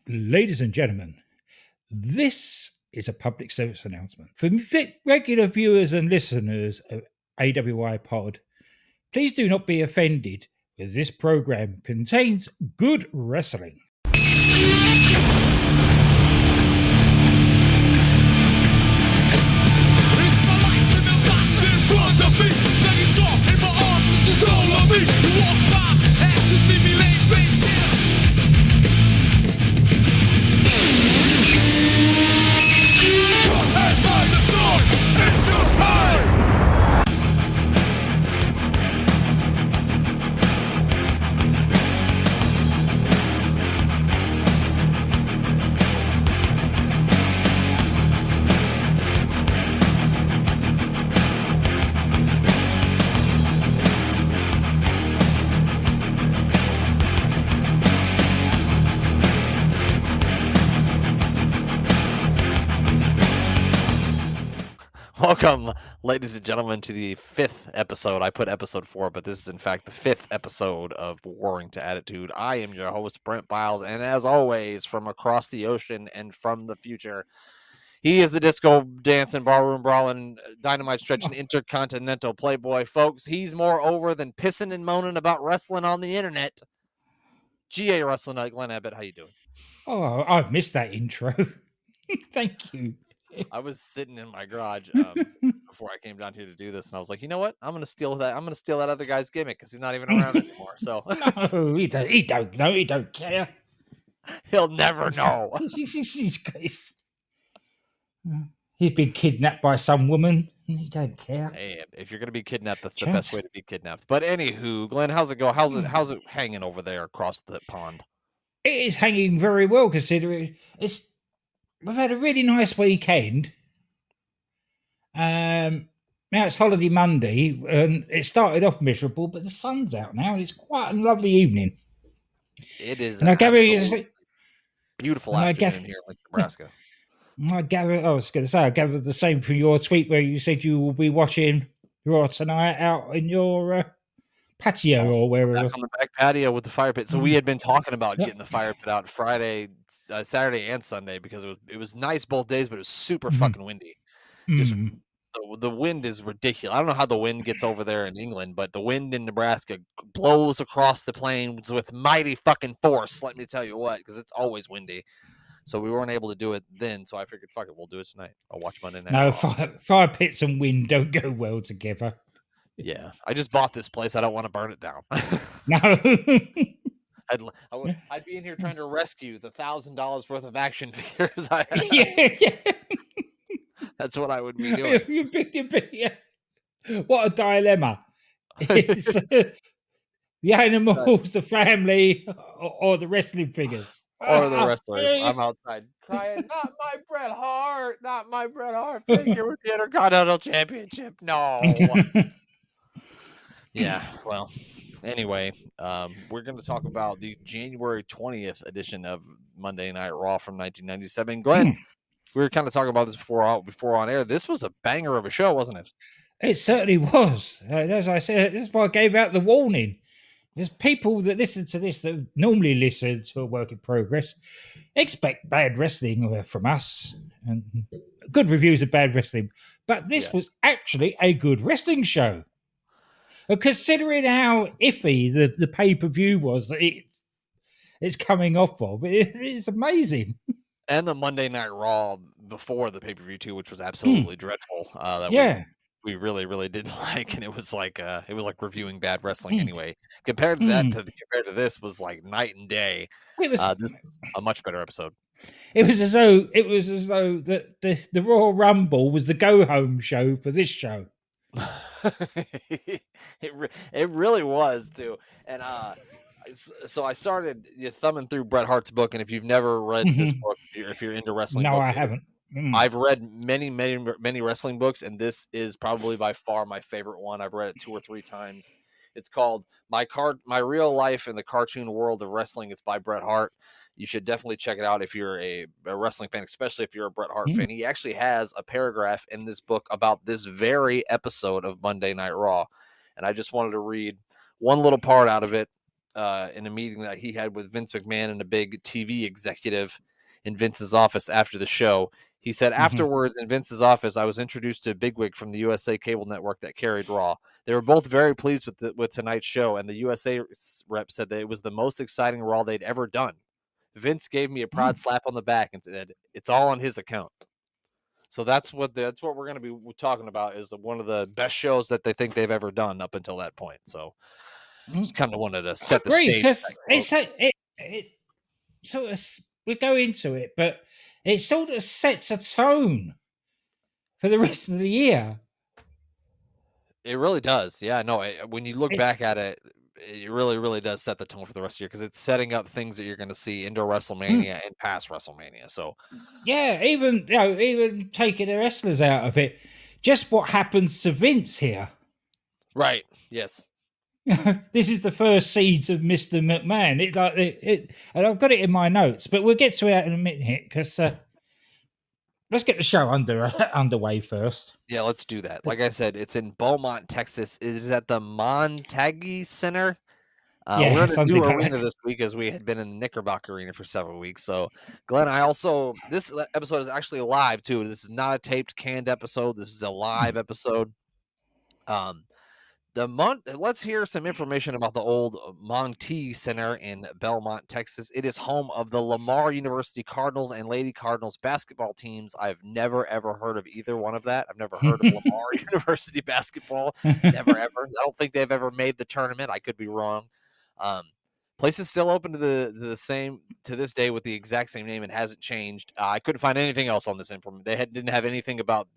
Ladies and gentlemen, this is a public service announcement. For regular viewers and listeners of AWI Pod, please do not be offended, as this program contains good wrestling. It's my life in the box in front of me. Taking talk in my arms is the soul of me. You walk by, ask to see me laying face down. Your hands on the floor, in your heart. Welcome, ladies and gentlemen, to the 5th episode. I put episode 4, but this is in fact the 5th episode of Warring to Attitude. I am your host, Brent Biles, and as always, from across the ocean and from the future, he is the disco dancing, ballroom brawling, dynamite stretching, intercontinental playboy. Folks, he's more over than pissing and moaning about wrestling on the internet. GA Wrestling Night, Glenn Abbott, how you doing? Oh, I've missed that intro. Thank you. I was sitting in my garage before I came down here to do this, and I was like, you know what? I'm gonna steal that. I'm gonna steal that other guy's gimmick because he's not even around anymore. So No, he don't know. He don't care. he'll never know. He's been kidnapped by some woman. He don't care. Hey, if you're gonna be kidnapped, that's the best way to be kidnapped. But anywho, Glenn, how's it go? How's it hanging over there across the pond? It is hanging very well, considering we've had a really nice weekend. Now it's holiday Monday, and it started off miserable, but the sun's out now, and it's quite a lovely evening. It is And an I gather absolute beautiful afternoon here in Nebraska. I was going to say, I gather the same from your tweet where you said you will be watching Raw tonight out in your patio or wherever. Back on the back patio with the fire pit. So we had been talking about getting the fire pit out Friday, Saturday, and Sunday because it was nice both days, but it was super fucking windy. Just the wind is ridiculous. I don't know how the wind gets over there in England, but the wind in Nebraska blows across the plains with mighty fucking force. Let me tell you what, because it's always windy. So we weren't able to do it then. So I figured, fuck it, we'll do it tonight. I'll watch Monday Night No, Raw. fire pits and wind don't go well together. Yeah, I just bought this place. I don't want to burn it down. No. I'd be in here trying to rescue the $1,000 worth of action figures I have. Yeah. That's what I would be doing. What a dilemma. It's, the animals, the family, or the wrestling figures. Or the wrestlers. I'm outside crying, not my Bret Hart figure with the Intercontinental Championship. No. Yeah, well, anyway, we're going to talk about the January 20th edition of Monday Night Raw from 1997. Glenn, we were kind of talking about this before on air. This was a banger of a show, wasn't it? It certainly was. As I said, this is why I gave out the warning. There's people that listen to this that normally listen to a work in progress, expect bad wrestling from us and good reviews of bad wrestling. But this was actually a good wrestling show. Considering how iffy the pay-per-view was that it's coming off of, it's amazing. And the Monday Night Raw before the pay-per-view too, which was absolutely dreadful. We really, really didn't like, and it was like reviewing bad wrestling anyway. Compared to that, compared to this, was like night and day. This was a much better episode. It was as though the Royal Rumble was the go-home show for this show. It really was too, and so I started thumbing through Bret Hart's book, and if you've never read this book, if you're into wrestling, no, books, I haven't. I've read many wrestling books, and this is probably by far my favorite one. I've read it 2 or 3 times. It's called My Real Life in the Cartoon World of Wrestling. It's by Bret Hart. You should definitely check it out if you're a wrestling fan, especially if you're a Bret Hart fan. He actually has a paragraph in this book about this very episode of Monday Night Raw, and I just wanted to read one little part out of it in a meeting that he had with Vince McMahon and a big TV executive in Vince's office after the show. He said, afterwards in Vince's office, I was introduced to a bigwig from the USA cable network that carried Raw. They were both very pleased with tonight's show, and the USA rep said that it was the most exciting Raw they'd ever done. Vince gave me a proud slap on the back and said, "It's all on his account." So that's what we're going to be talking about, is one of the best shows that they think they've ever done up until that point. So just kind of wanted to set the stage. Because it sort of, we go into it, but it sort of sets a tone for the rest of the year. It really does. Yeah, no, when you look It's, back at it, it really, really does set the tone for the rest of the year, because it's setting up things that you're going to see into WrestleMania and past WrestleMania. So yeah, even taking the wrestlers out of it, just what happens to Vince here. right, yes. This is the first seeds of Mr. McMahon. And I've got it in my notes, but we'll get to it in a minute, because let's get the show underway first. Yeah, let's do that. Like I said, it's in Beaumont, Texas. It is at the Montague Center. We're in a something new like arena that. this week, as we had been in the Knickerbocker Arena for several weeks. So, Glenn, this episode is actually live too. This is not a taped, canned episode. This is a live episode. Let's hear some information about the old Monty Center in Belmont, Texas. It is home of the Lamar University Cardinals and Lady Cardinals basketball teams. I've never ever heard of either one of that. I've never heard of Lamar University basketball. Never ever. I don't think they've ever made the tournament. I could be wrong. Place is still open to to this day with the exact same name. It hasn't changed. I couldn't find anything else on this information. Didn't have anything about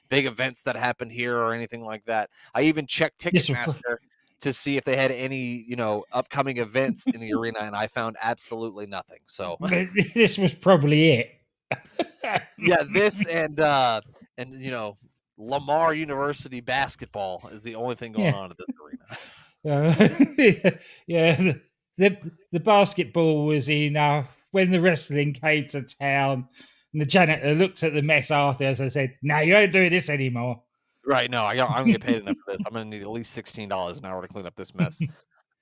big events that happened here or anything like that. I even checked Ticketmaster to see if they had any upcoming events in the arena, and I found absolutely nothing. So this was probably it. yeah, this and Lamar University basketball is the only thing going on at this arena. Yeah, the basketball was enough. When the wrestling came to town, and the janitor looked at the mess after us and said, "No, you ain't doing this anymore." Right? No, I'm gonna get paid enough for this. I'm gonna need at least $16 an hour to clean up this mess.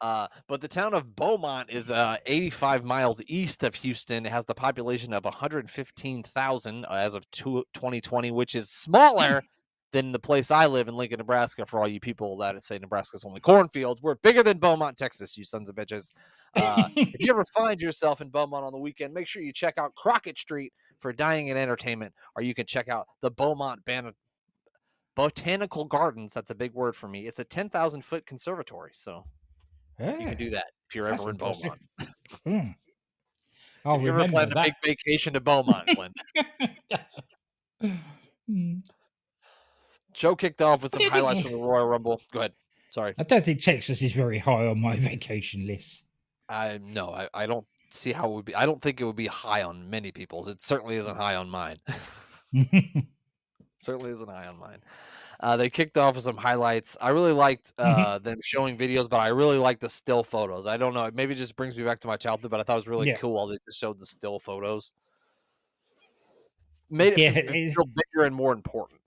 But the town of Beaumont is 85 miles east of Houston. It has the population of 115,000 as of 2020, which is smaller than the place I live in, Lincoln, Nebraska. For all you people that say Nebraska's only cornfields, we're bigger than Beaumont, Texas, you sons of bitches. If you ever find yourself in Beaumont on the weekend, make sure you check out Crockett Street for dining and entertainment, or you can check out the Beaumont Botanical Gardens. That's a big word for me. It's a 10,000-foot conservatory, so you can do that if you're ever in Beaumont. I'll if you ever plan a big vacation to Beaumont, Glenn. Show kicked off with some highlights from the Royal Rumble. Go ahead. Sorry. I don't think Texas is very high on my vacation list. No, I don't see how it would be. I don't think it would be high on many people's. It certainly isn't high on mine. Certainly isn't high on mine. They kicked off with some highlights. I really liked them showing videos, but I really like the still photos. I don't know. Maybe it just brings me back to my childhood, but I thought it was really cool. They just showed the still photos. Made it feel bigger and more important.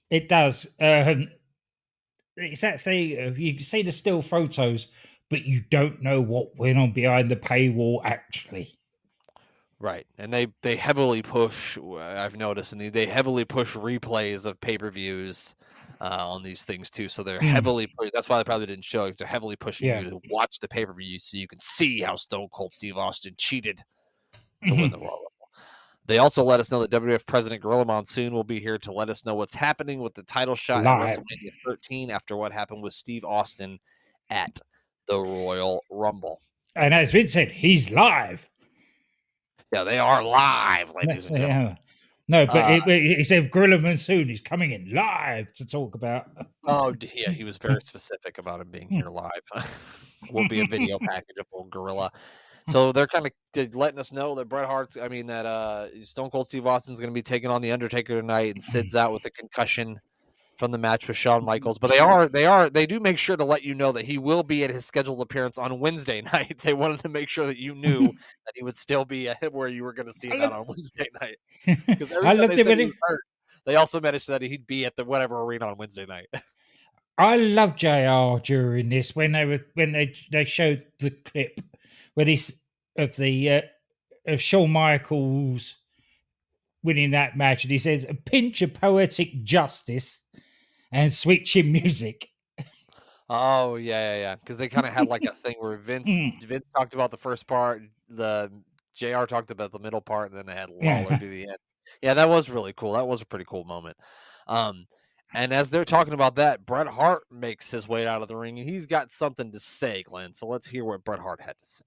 It does. It's that thing. You can see the still photos, but you don't know what went on behind the paywall actually. Right, and they heavily push. I've noticed, and they heavily push replays of pay-per-views on these things too. So they're heavily. That's why they probably didn't show it. Because they're heavily pushing you to watch the pay-per-view so you can see how Stone Cold Steve Austin cheated to win the Royal Rumble. They also let us know that WWF President Gorilla Monsoon will be here to let us know what's happening with the title shot at WrestleMania 13 after what happened with Steve Austin at the Royal Rumble. And as Vince said, he's live. Yeah, they are live, ladies and gentlemen. No, but he said Gorilla Monsoon is coming in live to talk about. Oh, yeah, he was very specific about him being here live. Will be a video package of old Gorilla. So they're kind of letting us know that that Stone Cold Steve Austin's going to be taking on The Undertaker tonight, and Sid's out with a concussion from the match with Shawn Michaels. But they do make sure to let you know that he will be at his scheduled appearance on Wednesday night. They wanted to make sure that you knew that he would still be where you were going to see him out on Wednesday night. Because every time they said he was hurt, they also mentioned that he'd be at the whatever arena on Wednesday night. I love JR during this when they showed the clip where this of Shawn Michaels winning that match, and he says a pinch of poetic justice and sweet chin music. Oh yeah. Because they kind of had like a thing where Vince talked about the first part, the JR talked about the middle part, and then they had Lawler Yeah. do the end. Yeah, that was really cool. That was a pretty cool moment. And as they're talking about that, Bret Hart makes his way out of the ring, and he's got something to say, Glenn. So let's hear what Bret Hart had to say.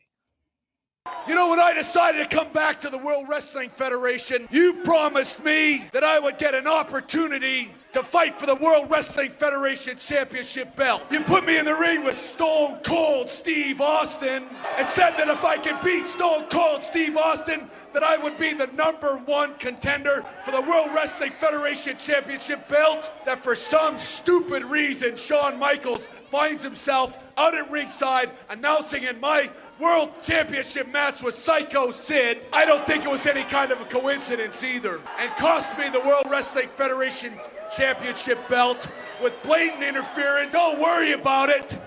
You know, when I decided to come back to the World Wrestling Federation, you promised me that I would get an opportunity to fight for the World Wrestling Federation Championship belt. You put me in the ring with Stone Cold Steve Austin and said that if I could beat Stone Cold Steve Austin, that I would be the #1 contender for the World Wrestling Federation Championship belt. That for some stupid reason, Shawn Michaels finds himself out at ringside announcing in my World Championship match with Psycho Sid. I don't think it was any kind of a coincidence either. And cost me the World Wrestling Federation Championship belt with blatant interference. Don't worry about it,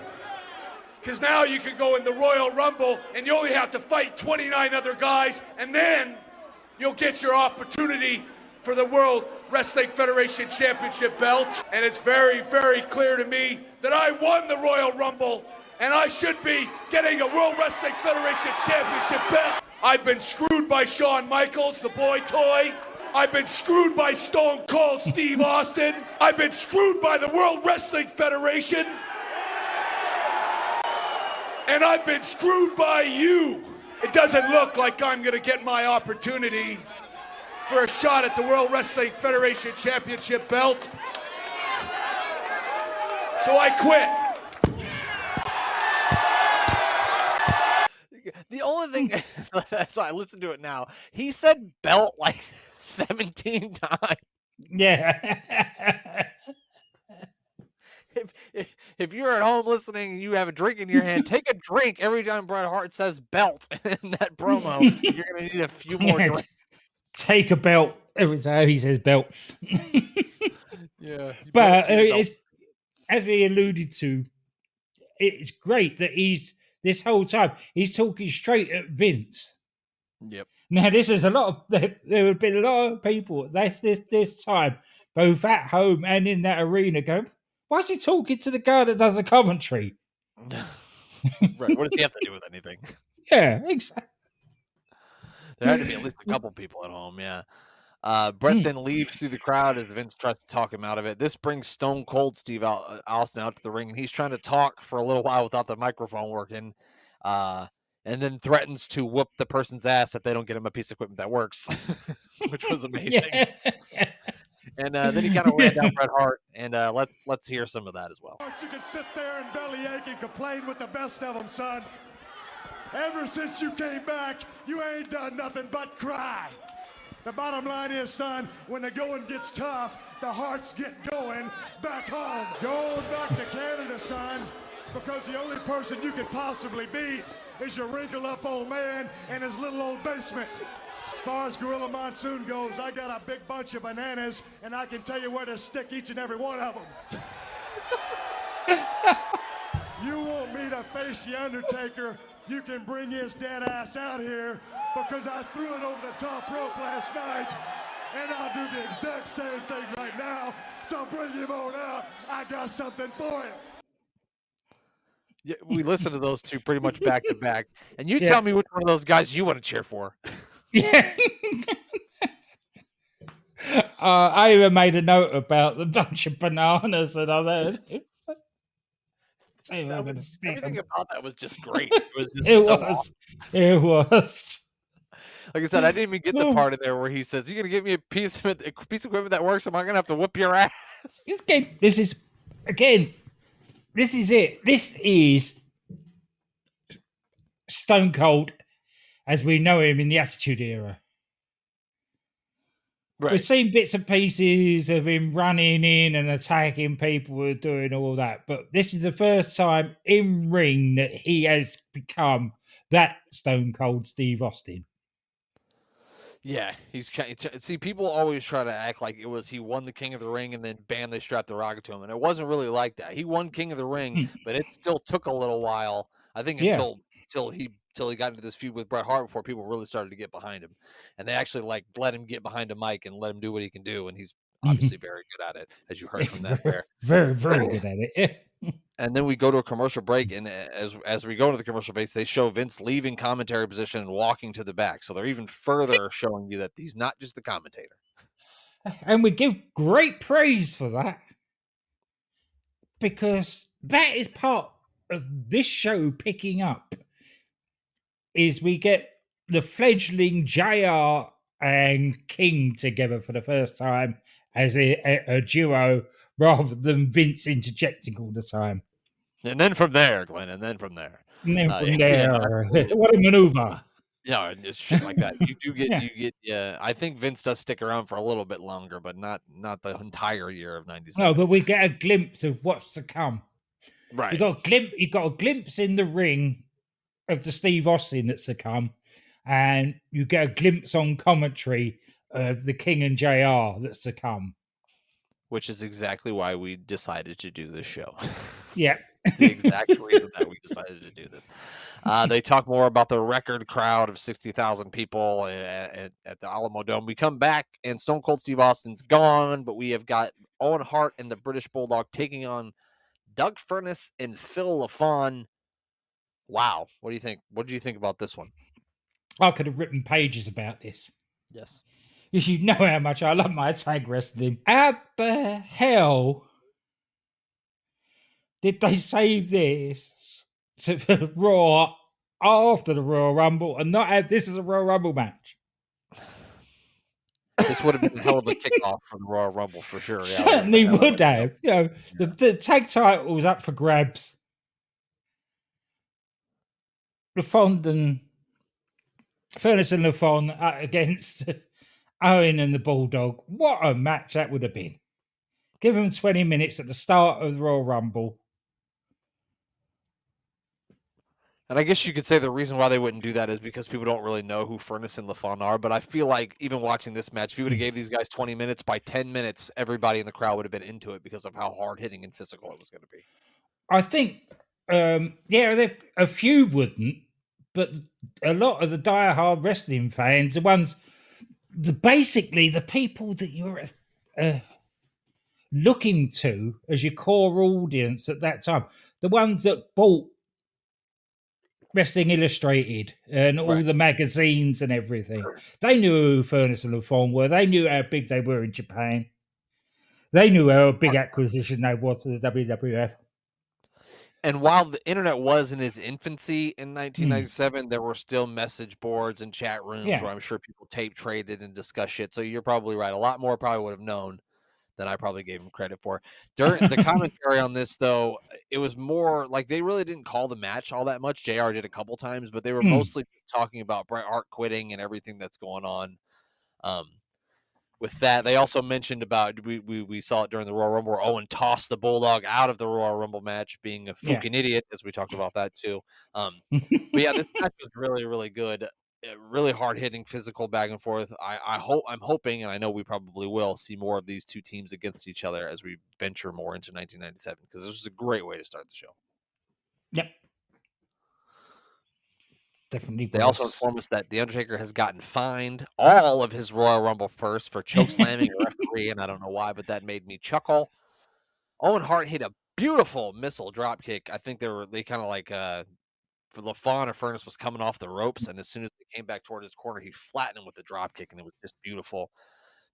because now you can go in the Royal Rumble and you only have to fight 29 other guys, and then you'll get your opportunity for the World Wrestling Federation Championship belt. And it's very, very clear to me that I won the Royal Rumble, and I should be getting a World Wrestling Federation Championship belt. I've been screwed by Shawn Michaels, the boy toy. I've been screwed by Stone Cold Steve Austin. I've been screwed by the World Wrestling Federation. And I've been screwed by you. It doesn't look like I'm gonna get my opportunity for a shot at the World Wrestling Federation Championship belt. So I quit. The only thing, as I listen to it now, he said belt like 17 times. Yeah. If you're at home listening and you have a drink in your hand, take a drink every time Bret Hart says belt in that promo. You're going to need a few more Yeah, drinks. take a belt every time he says belt. Yeah. But it's, as we alluded to, it's great that this whole time he's talking straight at Vince. Yep. Now, this is a lot of there have been a lot of people this time, both at home and in that arena, going, "Why is he talking to the guy that does the commentary?" Right. What does he have to do with anything? Yeah, exactly. There had to be at least a couple people at home. Yeah. Bret then leaves through the crowd as Vince tries to talk him out of it. This brings Stone Cold Steve Austin out to the ring, and he's trying to talk for a little while without the microphone working, and then threatens to whoop the person's ass if they don't get him a piece of equipment that works, which was amazing. Yeah. And then he kind of ran down Bret Hart, and let's hear some of that as well. You can sit there and bellyache and complain with the best of them, son. Ever since you came back, you ain't done nothing but cry. The bottom line is, son, when the going gets tough, the hearts get going back home. Going back to Canada, son, because the only person you could possibly beat is your wrinkled up old man in his little old basement. As far as Gorilla Monsoon goes, I got a big bunch of bananas, and I can tell you where to stick each and every one of them. You want me to face the Undertaker? You can bring his dead ass out here, because I threw it over the top rope last night, and I'll do the exact same thing right now. So bring him on out. I got something for him. Yeah, we listened to those two pretty much back to back, and you tell me which one of those guys you want to cheer for. Yeah. I even made a note about the bunch of bananas and all that. Everything about that was just great. It was just awesome. It was. Like I said, I didn't even get the part in there where he says, "You're gonna give me a piece of equipment that works. Am I gonna have to whip your ass?" This is it. This is Stone Cold as we know him in the Attitude Era. Right. We've seen bits and pieces of him running in and attacking people and doing all that, but this is the first time in ring that he has become that Stone Cold Steve Austin. Yeah, he's see. People always try to act like he won the King of the Ring and then bam, they strapped the rocket to him, and it wasn't really like that. He won King of the Ring, but it still took a little while. I think Yeah. until he got into this feud with Bret Hart before people really started to get behind him, and they actually like let him get behind a mic and let him do what he can do, and he's obviously very good at it, as you heard from that there. Very, very good at it. And then we go to a commercial break, and as we go to the commercial breaks, they show Vince leaving commentary position and walking to the back. So they're even further showing you that he's not just the commentator. And we give great praise for that, because that is part of this show picking up. Is we get the fledgling JR and King together for the first time as a duo, rather than Vince interjecting all the time. And then from there, Glenn, and then from there. And then from Yeah, there, absolutely. what a maneuver! Yeah, and it's shit like that. You do get, Yeah. you get. Yeah, I think Vince does stick around for a little bit longer, but not the entire year of '97. No, but we get a glimpse of what's to come. Right. You got a glimpse in the ring of the Steve Austin that's to come, and you get a glimpse on commentary of the King and JR that's to come. Which is exactly why we decided to do this show. Yeah. The exact reason that we decided to do this. They talk more about the record crowd of 60,000 people at the Alamo Dome. We come back, and Stone Cold Steve Austin's gone, but we have got Owen Hart and the British Bulldog taking on Doug Furnas and Phil LaFon. Wow. What do you think? What did you think about this one? I could have written pages about this. Yes. Because you know how much I love my tag wrestling. How the hell did they save this to Raw after the Royal Rumble and not have this as a Royal Rumble match? This would have been a hell of a kickoff for the Royal Rumble for sure. Yeah, Certainly would have. You know, the tag title was up for grabs. LaFon and Furnas and LaFon against Owen and the Bulldog. What a match that would have been. Give them 20 minutes at the start of the Royal Rumble. And I guess you could say the reason why they wouldn't do that is because people don't really know who Furnas and LaFon are. But I feel like even watching this match, if you would have gave these guys 20 minutes, by 10 minutes, everybody in the crowd would have been into it because of how hard-hitting and physical it was going to be. I think, a few wouldn't, but a lot of the diehard wrestling fans, the ones, basically the people that you're looking to as your core audience at that time, the ones that bought Wrestling Illustrated and all the magazines and everything, they knew who Furnas and LaFon were. They knew how big they were in Japan. They knew how big acquisition they was for the WWF. And while the internet was in its infancy in 1997, there were still message boards and chat rooms where I'm sure people tape traded and discuss shit. So you're probably right. A lot more probably would have known than I probably gave him credit for. During the commentary on this, though, it was more like they really didn't call the match all that much. JR did a couple times, but they were mostly talking about Bret Hart quitting and everything that's going on. With that, they also mentioned about we saw it during the Royal Rumble where Owen tossed the Bulldog out of the Royal Rumble match, being a fucking idiot, as we talked about that too. But yeah, this match was really, really good. Really hard hitting, physical back and forth. I'm hoping, and I know we probably will see more of these two teams against each other as we venture more into 1997, because this is a great way to start the show. Yep. Definitely. They also inform us that The Undertaker has gotten fined all of his Royal Rumble first for choke slamming a referee, and I don't know why, but that made me chuckle. Owen Hart hit a beautiful missile drop kick. I think they kind of like for LaFon or Furnas was coming off the ropes, and as soon as they came back toward his corner, he flattened him with the drop kick, and it was just beautiful.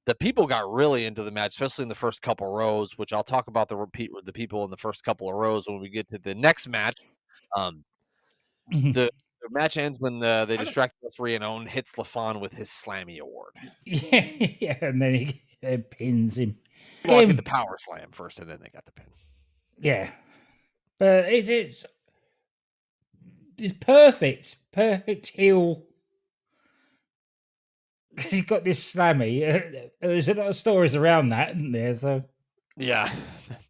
The people got really into the match, especially in the first couple rows, which I'll talk about the people in the first couple of rows when we get to the next match. The match ends when they distract the referee and Owen hits LaFon with his Slammy Award. Yeah, and then he pins him. Well, get the power slam first, and then they got the pin. Yeah, but it's perfect heel. Because he's got this Slammy. There's a lot of stories around that, isn't there? So yeah,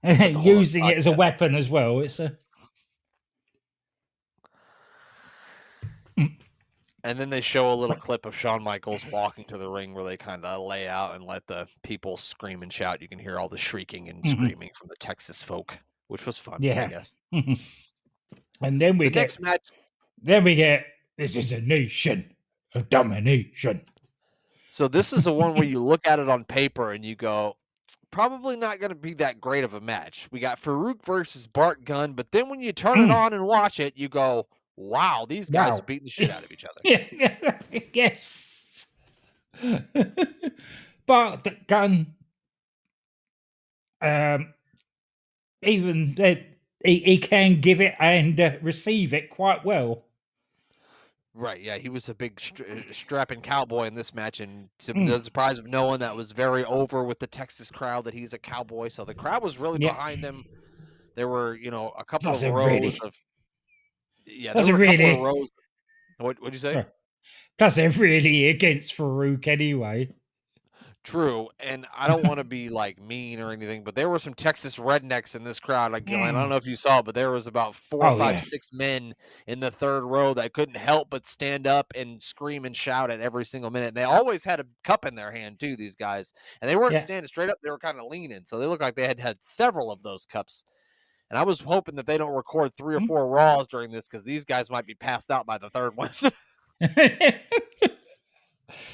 using it as a weapon as well. It's a And then they show a little clip of Shawn Michaels walking to the ring where they kind of lay out and let the people scream and shout. You can hear all the shrieking and screaming from the Texas folk, which was fun, I guess. And then we next match. Then we get, this is a nation of domination. So this is the one where you look at it on paper and you go, probably not going to be that great of a match. We got Farouk versus Bart Gunn, but then when you turn it on and watch it, you go, wow, these guys are beating the shit out of each other. Yes. Bart Gunn, even he can give it and receive it quite well. Right, yeah, he was a big strapping cowboy in this match, and to the surprise of no one, that was very over with the Texas crowd that he's a cowboy. So the crowd was really behind him. There were, a couple of rows of. Yeah, there were a couple of rows. What'd you say? Plus, they're really against Farouk anyway. True, and I don't want to be like mean or anything, but there were some Texas rednecks in this crowd. Like, I don't know if you saw, but there was about 4, 5, 6 men in the third row that couldn't help but stand up and scream and shout at every single minute. They always had a cup in their hand too, these guys, and they weren't standing straight up; they were kind of leaning, so they looked like they had several of those cups. And I was hoping that they don't record 3 or 4 Raws during this because these guys might be passed out by the third one.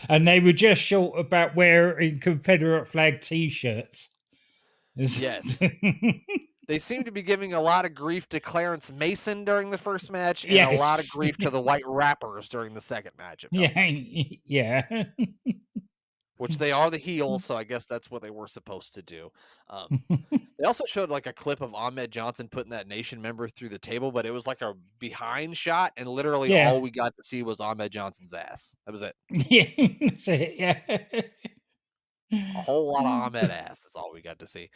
And they were just short about wearing Confederate flag T-shirts. Yes. They seem to be giving a lot of grief to Clarence Mason during the first match and a lot of grief to the White Rappers during the second match. Yeah. Which they are the heels, so I guess that's what they were supposed to do. They also showed like a clip of Ahmed Johnson putting that Nation member through the table, but it was like a behind shot, and literally all we got to see was Ahmed Johnson's ass. That was it. That's it, yeah. A whole lot of Ahmed ass is all we got to see.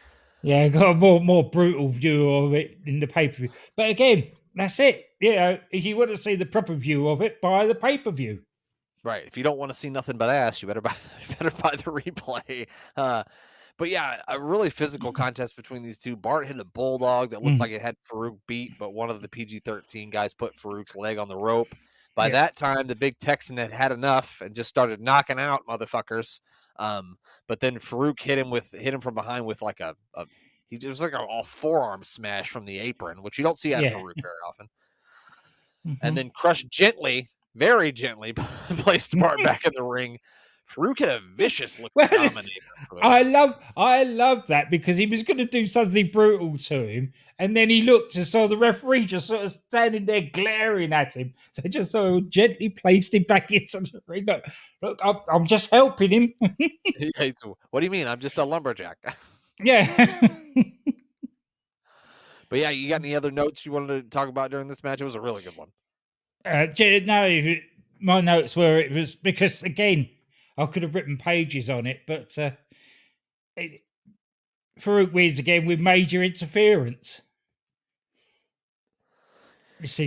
Yeah, I got a more brutal view of it in the pay-per-view. But again, that's it. If you want to see the proper view of it, buy the pay-per-view. Right. If you don't want to see nothing but ass, you better buy the replay. But yeah, a really physical contest between these two. Bart hit a bulldog that looked like it had Farouk beat, but one of the PG-13 guys put Farouk's leg on the rope. By that time, the big Texan had enough and just started knocking out motherfuckers. But then Farouk hit him from behind with like it was like a forearm smash from the apron, which you don't see out of Farouk very often. And then crushed gently, very gently, placed Bart back in the ring. Farouk had a vicious look. I love that because he was going to do something brutal to him, and then he looked and saw the referee just sort of standing there glaring at him. So he just sort of gently placed him back into the ring. Look, I'm just helping him. Hey, so what do you mean? I'm just a lumberjack. Yeah. But yeah, you got any other notes you wanted to talk about during this match? It was a really good one. No, my notes were it was because again, I could have written pages on it, but Farouk wins again with major interference.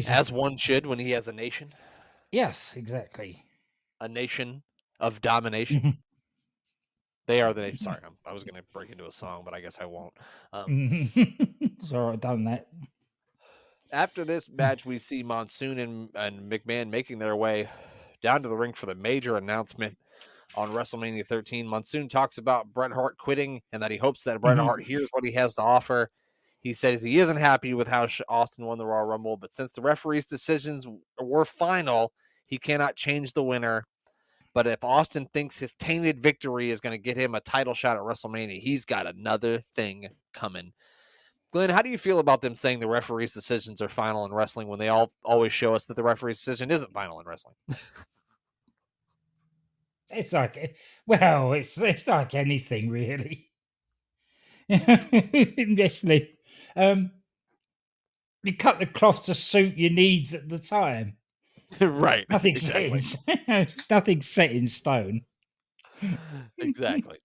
As one should when he has a nation. Yes, exactly. A nation of domination. They are the nation. Sorry, I was going to break into a song, but I guess I won't. Sorry, I've done that. After this match, we see Monsoon and McMahon making their way down to the ring for the major announcement on WrestleMania 13. Monsoon talks about Bret Hart quitting and that he hopes that Bret Hart hears what he has to offer. He says he isn't happy with how Austin won the Royal Rumble, but since the referee's decisions were final, he cannot change the winner. But if Austin thinks his tainted victory is going to get him a title shot at WrestleMania, he's got another thing coming. Glenn, how do you feel about them saying the referee's decisions are final in wrestling when they always show us that the referee's decision isn't final in wrestling? It's like, well, it's like anything really. In wrestling, you cut the cloth to suit your needs at the time. Right. Nothing's set in stone. Exactly.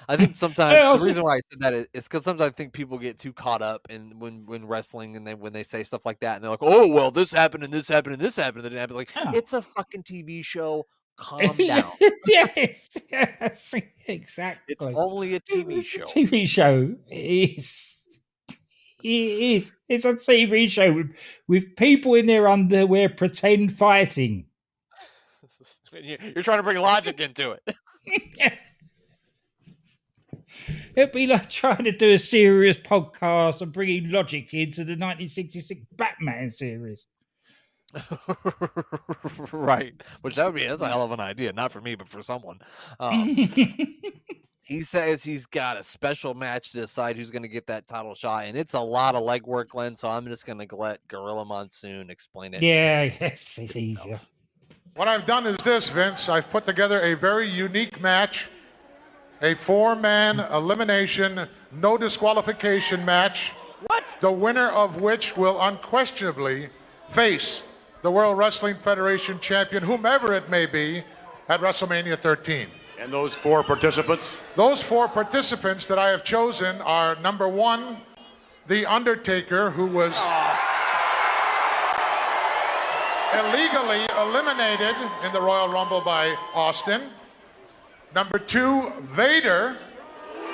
I think sometimes the reason why I said that is because sometimes I think people get too caught up in when wrestling and when they say stuff like that and they're like, oh well, this happened and this happened and this happened and then it happens. Like it's a fucking TV show. Calm down. yes, exactly. It's only a TV show. TV show. It is. It's a TV show with people in their underwear pretend fighting. You're trying to bring logic into it. It'd be like trying to do a serious podcast and bringing logic into the 1966 Batman series. Right. Which that's a hell of an idea. Not for me, but for someone. He says he's got a special match to decide who's going to get that title shot, and it's a lot of legwork, Glenn. So I'm just going to let Gorilla Monsoon explain it. Yeah, yes, it's easier. What I've done is this, Vince. I've put together a very unique match, a 4-man elimination, no disqualification match. What? The winner of which will unquestionably face the World Wrestling Federation champion, whomever it may be, at WrestleMania 13. And those 4 participants? Those 4 participants that I have chosen are, number 1, The Undertaker, who was illegally eliminated in the Royal Rumble by Austin. Number 2, Vader,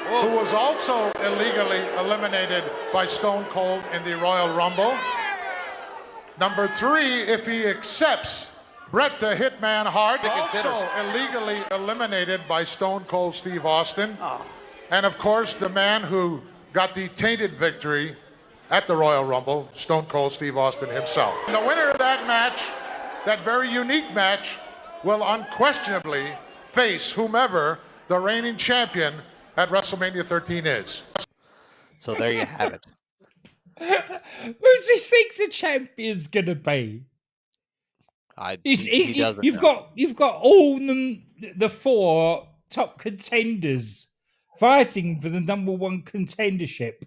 who was also illegally eliminated by Stone Cold in the Royal Rumble. Number 3, if he accepts, Bret the Hitman Hart, also illegally eliminated by Stone Cold Steve Austin. And of course, the man who got the tainted victory at the Royal Rumble, Stone Cold Steve Austin himself. And the winner of that match, that very unique match, will unquestionably face whomever the reigning champion at WrestleMania 13 is. So there you have it. Who does he think the champion's gonna be? He doesn't. You've got all the 4 top contenders fighting for the number 1 contendership.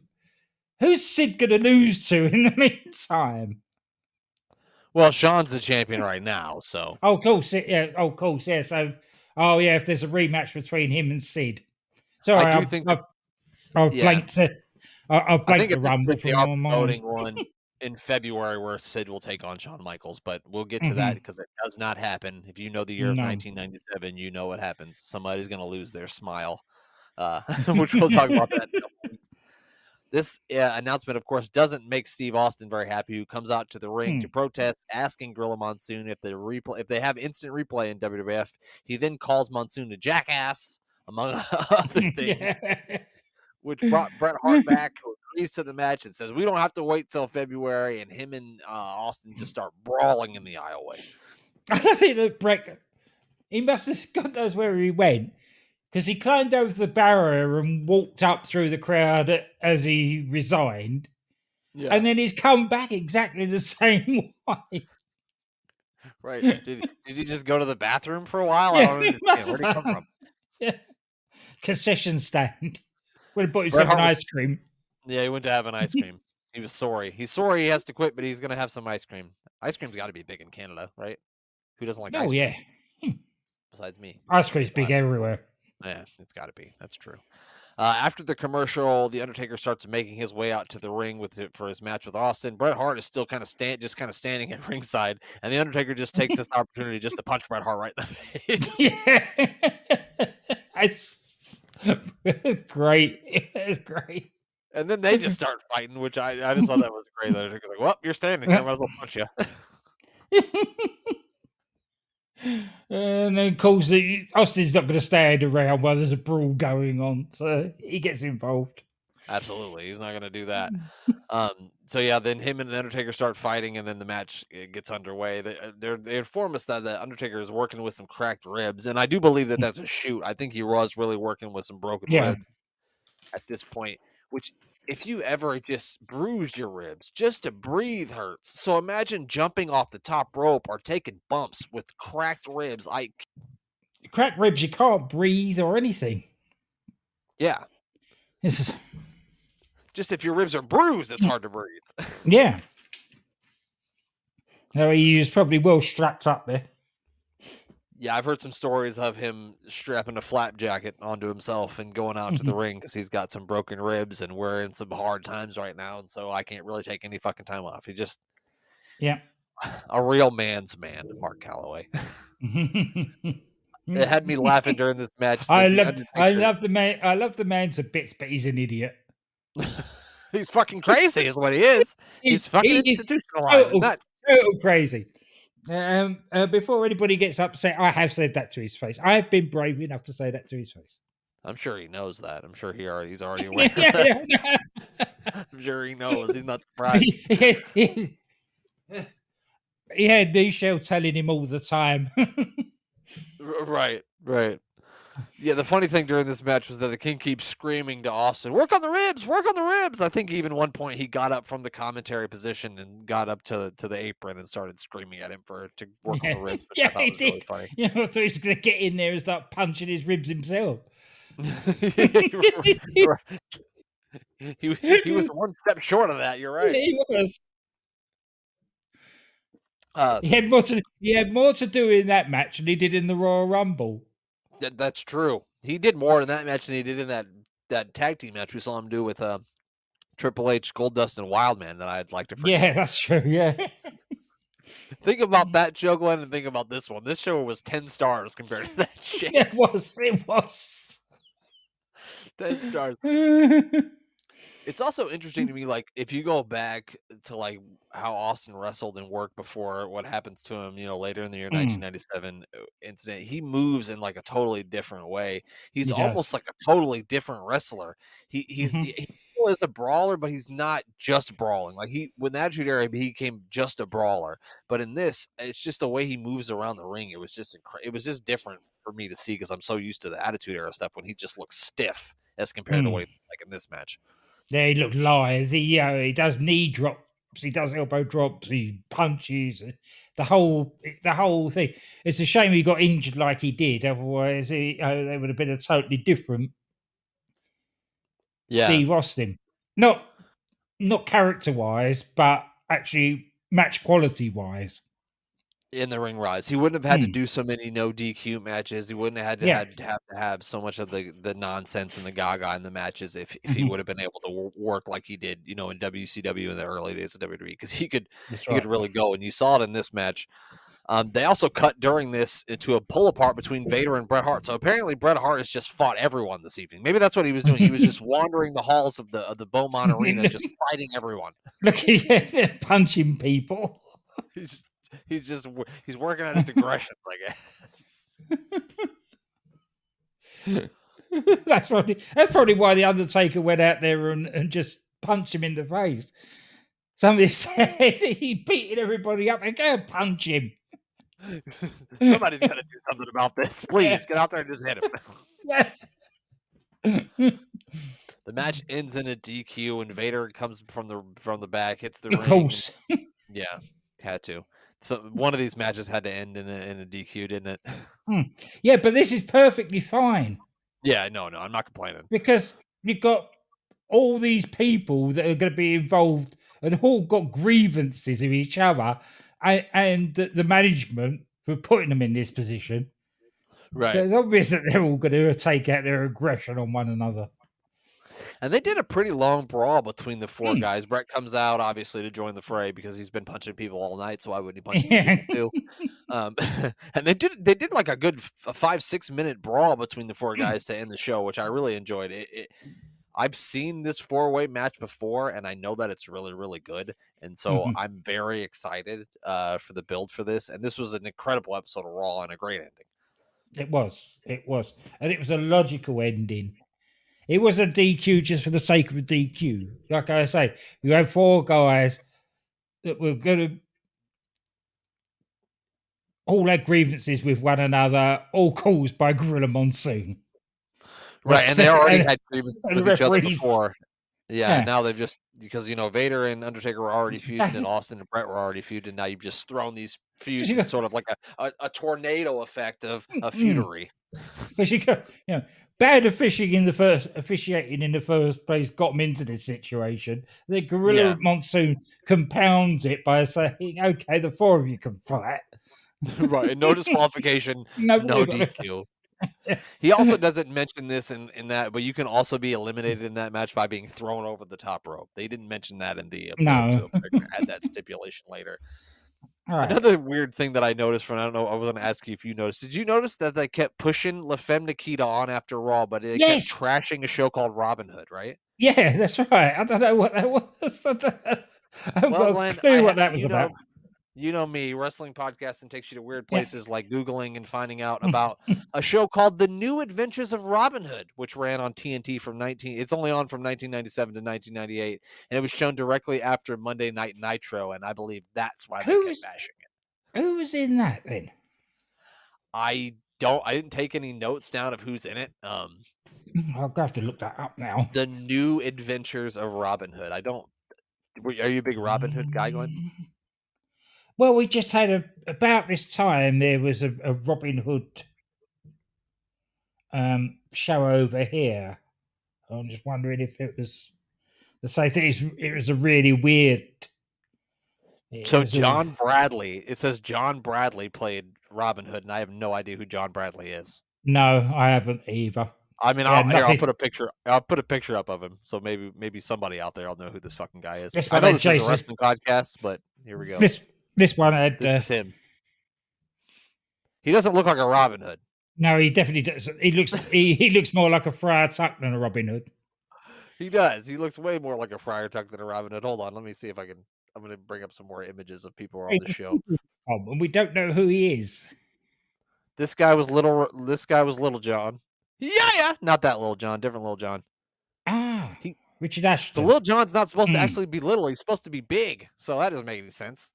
Who's Sid gonna lose to in the meantime? Well, Sean's the champion right now, so. Oh, of course, yeah. Oh, of course, yeah. So, if there's a rematch between him and Sid. Sorry, I do think that, I've blanked it. I've blanked the Rumble they from are my mind. promoting one in February where Sid will take on Shawn Michaels, but we'll get to that because it does not happen. If you know the year of 1997, you know what happens. Somebody's going to lose their smile, which we'll talk about that in a couple weeks. This announcement, of course, doesn't make Steve Austin very happy, who comes out to the ring to protest, asking Gorilla Monsoon if they have instant replay in WWF. He then calls Monsoon a jackass, among other things, which brought Bret Hart back, who agrees to the match and says, we don't have to wait till February, and him and Austin just start brawling in the aisleway. I think that Bret, he must have, God knows where he went, because he climbed over the barrier and walked up through the crowd as he resigned. Yeah. And then he's come back exactly the same way. Right. Did he just go to the bathroom for a while? I don't understand. Where'd he come from? Yeah. Concession stand. Went and bought himself an ice cream. Yeah, he went to have an ice cream. He was sorry. He's sorry he has to quit, but he's going to have some ice cream. Ice cream's got to be big in Canada, right? Who doesn't like ice cream? Oh, yeah. Besides me. Ice cream's big everywhere. Yeah, it's got to be. That's true. After the commercial, the Undertaker starts making his way out to the ring for his match with Austin. Bret Hart is still kind of standing at ringside, and the Undertaker just takes this opportunity just to punch Bret Hart right in the face. It's great. It's great. And then they just start fighting, which I just thought that was great. The Undertaker's like, well, you're standing here. I might as well punch you. And then, of course, Austin's not going to stand around while there's a brawl going on, so he gets involved. Absolutely, he's not going to do that. So yeah, then him and the Undertaker start fighting, and then the match gets underway. They inform us that the Undertaker is working with some cracked ribs, and I do believe that that's a shoot. I think he was really working with some broken ribs at this point. Which, if you ever just bruised your ribs, just to breathe hurts. So imagine jumping off the top rope or taking bumps with cracked ribs. Cracked ribs, you can't breathe or anything. Yeah. Just if your ribs are bruised, it's hard to breathe. Yeah. No, he was probably well strapped up there. Yeah, I've heard some stories of him strapping a flap jacket onto himself and going out to the ring because he's got some broken ribs and we're in some hard times right now. And so I can't really take any fucking time off. He just, a real man's man, Mark Calloway. It had me laughing during this match. I love the man. I love the man to bits, but he's an idiot. He's fucking crazy, is what he is. He's fucking institutionalized. Total crazy. Before anybody gets upset, I have said that to his face. I have been brave enough to say that to his face. I'm sure he knows that. I'm sure he's already aware of Yeah, that. yeah. I'm sure he knows. He's not surprised. He had Michelle telling him all the time. Right. Yeah, the funny thing during this match was that the King keeps screaming to Austin, "Work on the ribs! Work on the ribs!" I think even one point he got up from the commentary position and got up to the apron and started screaming at him to work on the ribs, which I thought he was really did. funny. Yeah, I thought he was going to get in there and start punching his ribs himself. Right. He was one step short of that. You're right. He was. Uh, He had more to do in that match than he did in the Royal Rumble. That's true. He did more in that match than he did in that tag team match we saw him do with Triple H, Goldust, and Wildman that I'd like to forget. Yeah, that's true. Yeah. Think about that show, Glenn, and think about this one. This show was 10 stars compared to that shit. It was. 10 stars. It's also interesting to me, like, if you go back to, like, how Austin wrestled and worked before what happens to him, later in the year 1997 incident, he moves in, like, a totally different way. He's He almost does. like a totally different wrestler. He still is a brawler, but he's not just brawling. Like, with the Attitude Era, he became just a brawler. But in this, it's just the way he moves around the ring. It was just it was just different for me to see because I'm so used to the Attitude Era stuff when he just looks stiff as compared to what he looks like in this match. Yeah, he looked lithe. He does knee drops. He does elbow drops. He punches. The whole thing. It's a shame he got injured like he did. Otherwise, they would have been a totally different Steve Austin. Not character wise, but actually match quality wise. In the ring rise, he wouldn't have had to do so many no DQ matches. He wouldn't have had to have so much of the nonsense and the gaga in the matches if he would have been able to work like he did, in WCW in the early days of WWE, because he could really go, and you saw it in this match. They also cut during this into a pull apart between Vader and Bret Hart. So apparently Bret Hart has just fought everyone this evening. Maybe that's what he was doing. He was just wandering the halls of the Beaumont Arena, just fighting everyone. Look, punching people. He's working on his aggressions, I guess. That's probably why the Undertaker went out there and just punched him in the face. Somebody said he beating everybody up. Go punch him. Somebody's got to do something about this. Please get out there and just hit him. The match ends in a DQ, and Vader comes from the back, hits the ring. Of course. Yeah, had to. So one of these matches had to end in a DQ, didn't it? Yeah, but this is perfectly fine. Yeah, no, I'm not complaining. Because you've got all these people that are going to be involved and all got grievances of each other, and the management for putting them in this position. Right. So it's obvious that they're all going to take out their aggression on one another. And they did a pretty long brawl between the four guys. Bret comes out, obviously, to join the fray because he's been punching people all night, so why wouldn't he punch these people too? And they did like a good 5-6 minute brawl between the four guys to end the show, which I really enjoyed. I've seen this 4-way match before, and I know that it's really, really good. And so I'm very excited for the build for this. And this was an incredible episode of Raw and a great ending. It was. And it was a logical ending. It wasn't a DQ just for the sake of a DQ. Like I say, you had four guys that were going to all had grievances with one another, all caused by Gorilla Monsoon. Right, and they already had grievances with each other before. Yeah, now they've just, because, Vader and Undertaker were already feuding, and Austin and Bret were already feuding, and now you've just thrown these feuds in sort of like a tornado effect of feudery. Because you go, bad officiating in the first place got them into this situation. The Gorilla Monsoon compounds it by saying, okay, the four of you can fight. Right, and no disqualification, no DQ. He also doesn't mention this in that, but you can also be eliminated in that match by being thrown over the top rope. They didn't mention that in the no. Add that stipulation later. Right. Another weird thing that I noticed from, I don't know, I was going to ask you if you noticed. Did you notice that they kept pushing La Femme Nikita on after Raw, but they kept trashing a show called Robin Hood, right? Yeah, that's right. I don't know what that was. I've got a clue what that was about. You know me, wrestling podcasting takes you to weird places like Googling and finding out about a show called The New Adventures of Robin Hood, which ran on TNT it's only on from 1997 to 1998, and it was shown directly after Monday Night Nitro, and I believe that's why they kept bashing it. Who was in that then? I didn't take any notes down of who's in it. I'll have to look that up now. The New Adventures of Robin Hood. Are you a big Robin Hood guy, Glenn? Well, we just had about this time there was a Robin Hood show over here. I'm just wondering if it was the same thing. It was a really weird. So John Bradley, it says John Bradley played Robin Hood, and I have no idea who John Bradley is. No, I haven't either. I mean, I'll put a picture. I'll put a picture up of him, so maybe somebody out there will know who this fucking guy is. I know this is a wrestling podcast, but here we go. This one had this is him. He doesn't look like a Robin Hood. No, he definitely does. He looks he looks more like a Friar Tuck than a Robin Hood. He does. He looks way more like a Friar Tuck than a Robin Hood. Hold on, let me see if I can. I'm going to bring up some more images of people on the show. And we don't know who he is. This guy was Little John. Yeah, not that Little John, different Little John. Richard Ashton. The Little John's not supposed to actually be little. He's supposed to be big. So that doesn't make any sense.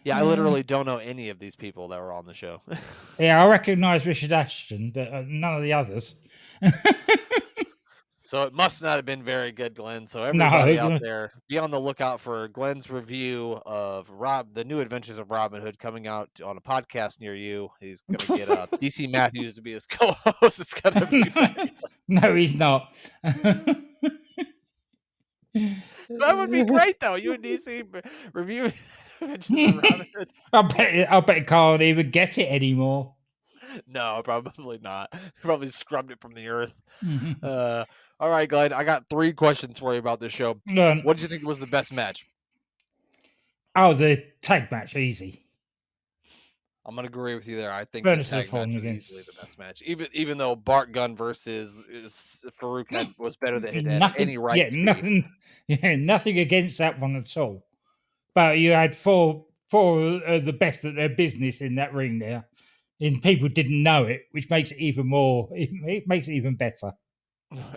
Yeah, I literally don't know any of these people that were on the show. Yeah, I recognize Richard Ashton, but none of the others. So it must not have been very good, Glenn. So everybody out there, be on the lookout for Glenn's review of The New Adventures of Robin Hood coming out on a podcast near you. He's going to get DC Matthews to be his co-host. It's going to be fabulous. No, he's not. That would be great, though. You and DC review Adventures of Robin Hood. I bet he can't even get it anymore. No, probably not. He probably scrubbed it from the earth. All right, Glenn, I got 3 questions for you about this show. What did you think was the best match? Oh, the tag match, easy. I'm going to agree with you there. I think the tag match was easily the best match. Even though Bart Gunn versus Farouk was better than it had any right to be. Nothing against that one at all. But you had four of the best at their business in that ring there. And people didn't know it, which makes it even more. It makes it even better.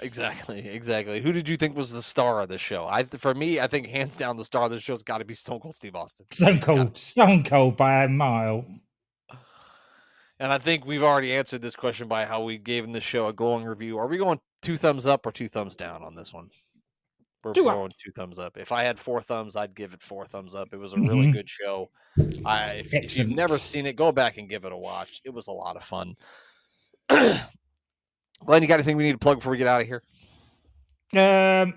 Exactly. Who did you think was the star of the show? For me, I think hands down the star of the show's got to be Stone Cold Steve Austin. Stone Cold by a mile. And I think we've already answered this question by how we gave the show a glowing review. Are we going 2 thumbs up or 2 thumbs down on this one? We're going 2 thumbs up. If I had 4 thumbs, I'd give it 4 thumbs up. It was a really good show. If you've never seen it, go back and give it a watch. It was a lot of fun. Glenn, you got anything we need to plug before we get out of here? No,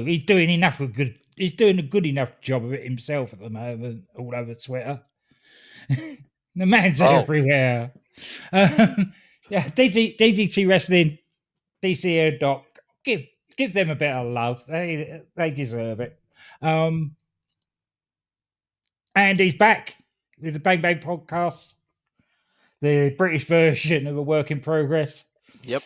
he's doing enough of good. He's doing a good enough job of it himself at the moment, all over Twitter. The man's everywhere. Yeah, DDT Wrestling, DC Doc. Give them a bit of love. They deserve it. And he's back with the Bang Bang podcast, the British version of A Work in Progress. Yep.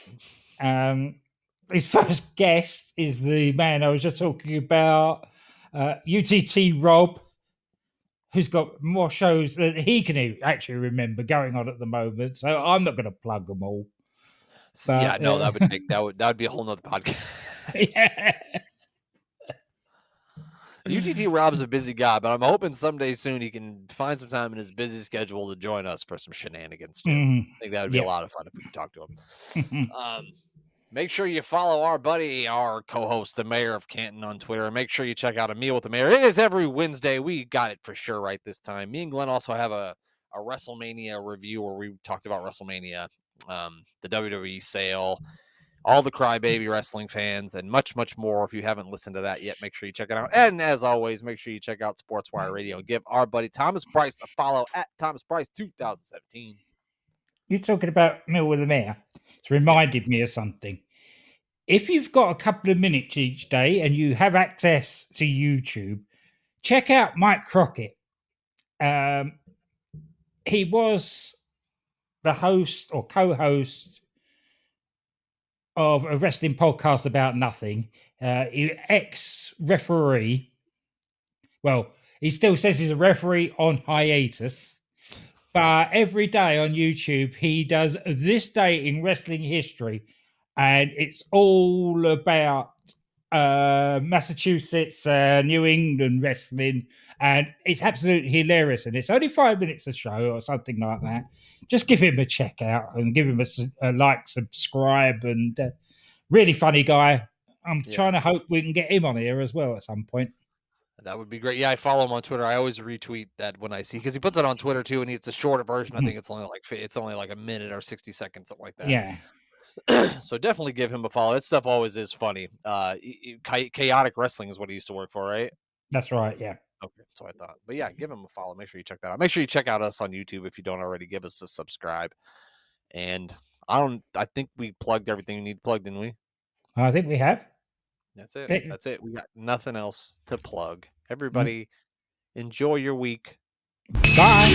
His first guest is the man I was just talking about, UTT Rob, who's got more shows that he can actually remember going on at the moment. So I'm not going to plug them all. But, yeah, no, that would be a whole nother podcast. Yeah. UTT Rob's a busy guy, but I'm hoping someday soon he can find some time in his busy schedule to join us for some shenanigans too. I think that would be a lot of fun if we could talk to him. Make sure you follow our buddy, our co-host, the mayor of Canton, on Twitter, and make sure you check out A Meal with the Mayor. It is every Wednesday. We got it for sure right this time. Me and Glenn also have a WrestleMania review where we talked about WrestleMania, the WWE sale, all the Crybaby wrestling fans, and much, much more. If you haven't listened to that yet, make sure you check it out. And as always, make sure you check out SportsWire Radio and give our buddy Thomas Price a follow at Thomas Price 2017. You're talking about Meal with the Mayor. It's reminded me of something. If you've got a couple of minutes each day and you have access to YouTube, check out Mike Crockett. He was the host or co-host of a wrestling podcast about nothing. Ex-referee, Well, he still says he's a referee on hiatus. But every day on YouTube, he does this day in wrestling history, and it's all about Massachusetts, New England wrestling, and it's absolutely hilarious. And it's only 5 minutes a show or something like that. Just give him a check out and give him a like, subscribe, and really funny guy. I'm trying to hope we can get him on here as well at some point. That would be great. Yeah, I follow him on Twitter. I always retweet that when I see, because he puts it on Twitter too, and it's a shorter version. I think it's only like a minute or 60 seconds, something like that. Yeah. So definitely give him a follow. That stuff always is funny. Chaotic Wrestling is what he used to work for, right? That's right. Yeah. Okay, so I thought. But yeah, give him a follow. Make sure you check that out. Make sure you check out us on YouTube if you don't already. Give us a subscribe. And I think we plugged everything we need to plug, didn't we? I think we have. That's it. That's it. We got nothing else to plug. Everybody, enjoy your week. Bye.